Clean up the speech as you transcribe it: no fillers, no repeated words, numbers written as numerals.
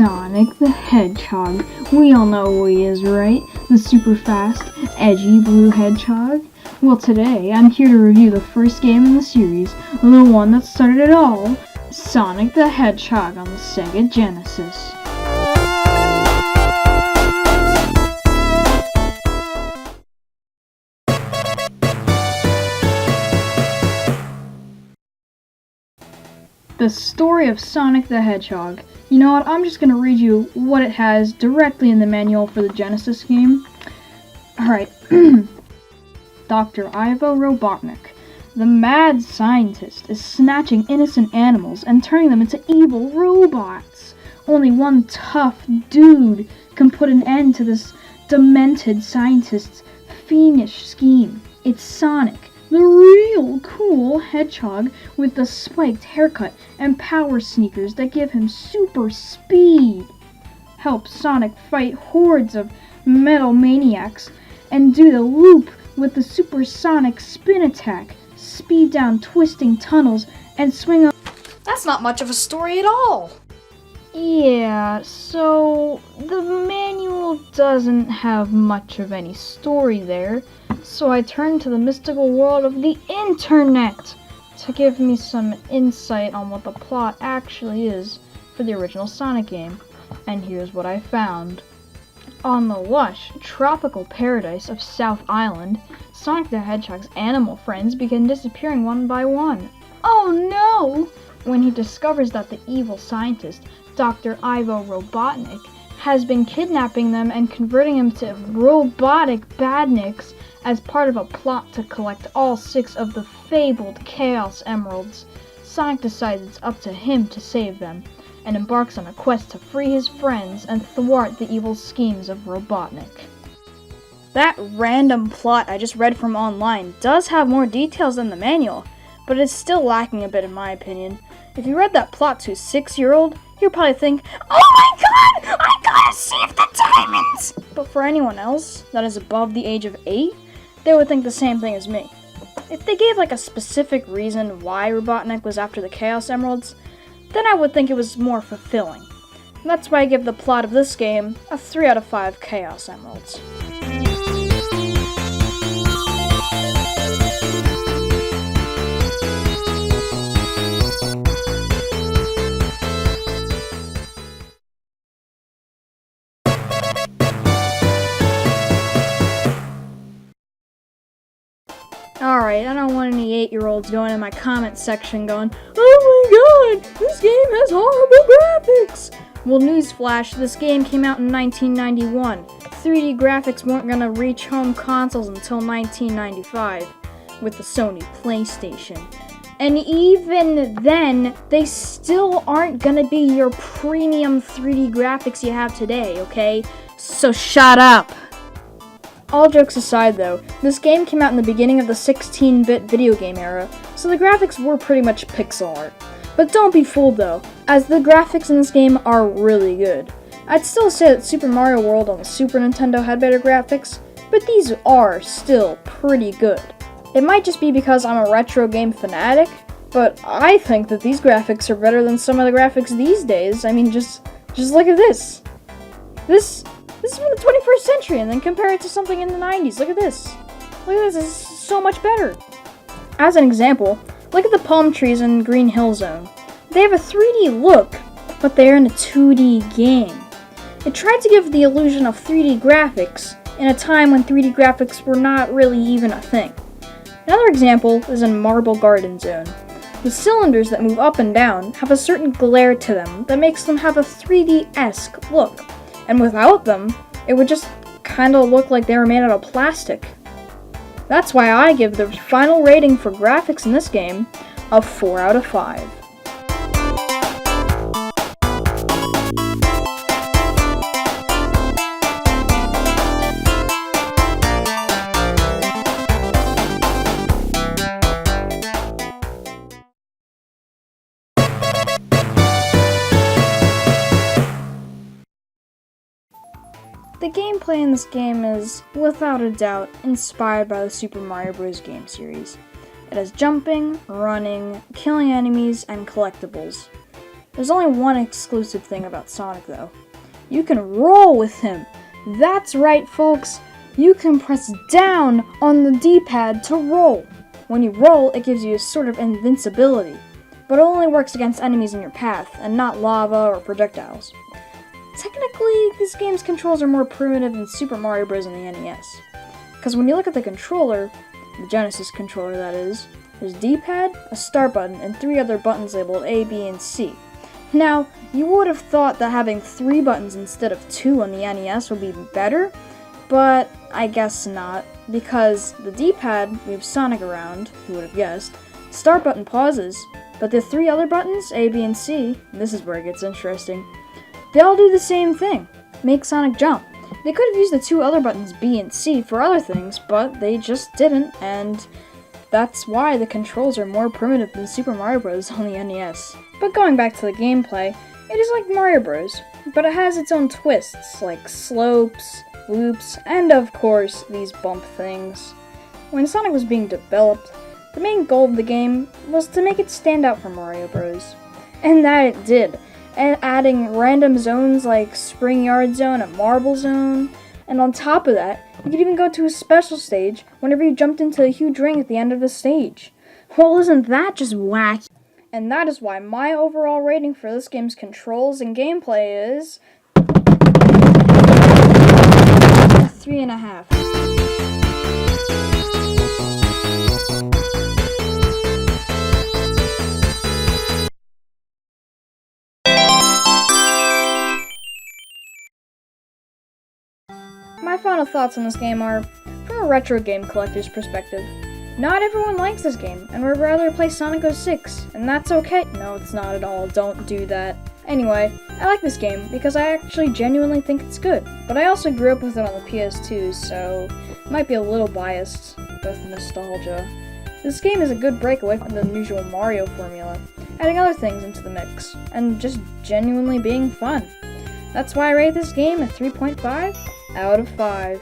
Sonic the Hedgehog. We all know who he is, right? The super fast, edgy blue hedgehog. Well, today I'm here to review the first game in the series, the one that started it all, Sonic the Hedgehog on the Sega Genesis. The story of Sonic the Hedgehog. You know what, I'm just going to read you what it has directly in the manual for the Genesis game. Alright. Dr. Ivo Robotnik, the mad scientist, is snatching innocent animals and turning them into evil robots. Only one tough dude can put an end to this demented scientist's fiendish scheme. It's Sonic, the real cool hedgehog with the spiked haircut and power sneakers that give him super speed. Help Sonic fight hordes of metal maniacs and do the loop with the supersonic spin attack, speed down twisting tunnels, and swing up. That's not much of a story at all. Yeah, so the manual doesn't have much of any story there, so I turned to the mystical world of the internet to give me some insight on what the plot actually is for the original Sonic game. And here's what I found. On the lush, tropical paradise of South Island, Sonic the Hedgehog's animal friends begin disappearing one by one. Oh no! When he discovers that the evil scientist, Dr. Ivo Robotnik, has been kidnapping them and converting them to robotic badniks as part of a plot to collect all 6 of the fabled Chaos Emeralds, Sonic decides it's up to him to save them, and embarks on a quest to free his friends and thwart the evil schemes of Robotnik. That random plot I just read from online does have more details than the manual, but it's still lacking a bit in my opinion. If you read that plot to a 6-year-old, you'll probably think, "Oh my god, I gotta save the diamonds!" But for anyone else that is above the age of 8, they would think the same thing as me. If they gave like a specific reason why Robotnik was after the Chaos Emeralds, then I would think it was more fulfilling. And that's why I give the plot of this game a 3 out of 5 Chaos Emeralds. Alright, I don't want any 8-year-olds going in my comment section going, "Oh my god, this game has horrible graphics!" Well, newsflash, this game came out in 1991. 3D graphics weren't gonna reach home consoles until 1995, with the Sony PlayStation. And even then, they still aren't gonna be your premium 3D graphics you have today, okay? So shut up! All jokes aside though, this game came out in the beginning of the 16-bit video game era, so the graphics were pretty much pixel art. But don't be fooled though, as the graphics in this game are really good. I'd still say that Super Mario World on the Super Nintendo had better graphics, but these are still pretty good. It might just be because I'm a retro game fanatic, but I think that these graphics are better than some of the graphics these days. I mean, just look at this. This is from the 21st century, and then compare it to something in the 90s. Look at this. Look at this. This is so much better. As an example, look at the palm trees in Green Hill Zone. They have a 3D look, but they're in a 2D game. It tried to give the illusion of 3D graphics in a time when 3D graphics were not really even a thing. Another example is in Marble Garden Zone. The cylinders that move up and down have a certain glare to them that makes them have a 3D-esque look. And without them, it would just kind of look like they were made out of plastic. That's why I give the final rating for graphics in this game a 4 out of 5. The gameplay in this game is, without a doubt, inspired by the Super Mario Bros. Game series. It has jumping, running, killing enemies, and collectibles. There's only one exclusive thing about Sonic though. You can roll with him. That's right, folks. You can press down on the D-pad to roll. When you roll, it gives you a sort of invincibility, but it only works against enemies in your path and not lava or projectiles. Technically, this game's controls are more primitive than Super Mario Bros. On the NES. Because when you look at the controller, the Genesis controller that is, there's D-pad, a start button, and 3 other buttons labeled A, B, and C. Now, you would have thought that having 3 buttons instead of 2 on the NES would be better, but I guess not, because the D-pad moves Sonic around, who would have guessed, start button pauses, but the 3 other buttons, A, B, and C, and this is where it gets interesting, they all do the same thing, make Sonic jump. They could have used the 2 other buttons, B and C, for other things, but they just didn't, and that's why the controls are more primitive than Super Mario Bros. On the NES. But going back to the gameplay, it is like Mario Bros., but it has its own twists, like slopes, loops, and of course, these bump things. When Sonic was being developed, the main goal of the game was to make it stand out from Mario Bros. And that it did, and adding random zones like Spring Yard Zone and Marble Zone, and on top of that, you could even go to a special stage whenever you jumped into a huge ring at the end of the stage. Well, isn't that just wacky? And that is why my overall rating for this game's controls and gameplay is 3.5. My final thoughts on this game are, from a retro game collector's perspective, not everyone likes this game, and would rather play Sonic 06, and that's okay. No, it's not at all, don't do that. Anyway, I like this game because I actually genuinely think it's good, but I also grew up with it on the PS2, so it might be a little biased with nostalgia. This game is a good break away from the usual Mario formula, adding other things into the mix, and just genuinely being fun. That's why I rate this game a 3.5 out of 5.